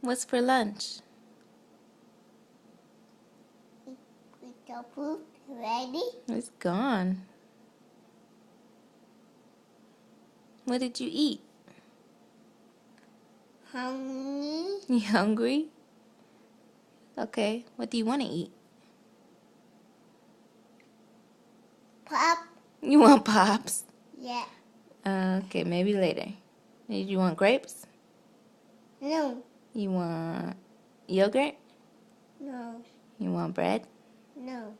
What's for lunch? Is the food ready? It's gone. What did you eat? Hungry? You hungry? Okay. What do you want to eat? Pop? You want Pops? Yeah. Okay, maybe later. Did you want grapes? No. You want yogurt? No. You want bread? No.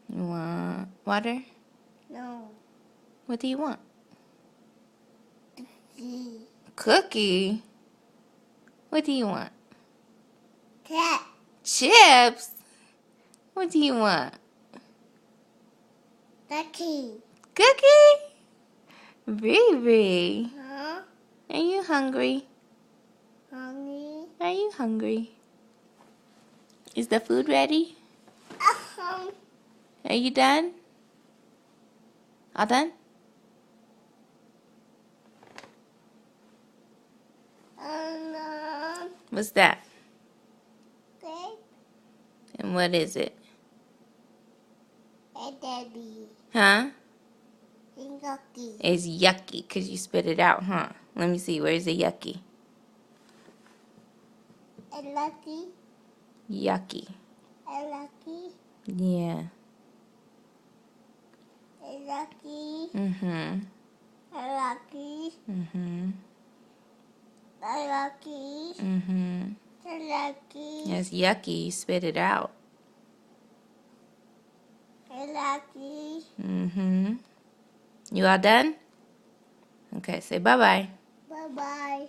You want water? No. What do you want? G. Cookie? What do you want? Cat. Chips? What do you want? Ducky. Cookie? Baby, Huh? are you hungry? Hungry? Are you hungry? Is the food ready? Um. Are you done? All done? What's that? Grape. And what is it? A daddy. Huh? Ducky. It's yucky because you spit it out, huh? Let me see. Where's the yucky? A lucky. Yucky. A lucky. Yeah. A lucky. Mm-hmm. A lucky. Mm-hmm. A lucky. Mm-hmm. A lucky. It's yucky. You spit it out. A lucky. Mm-hmm. You all done? Okay, say bye-bye. Bye-bye.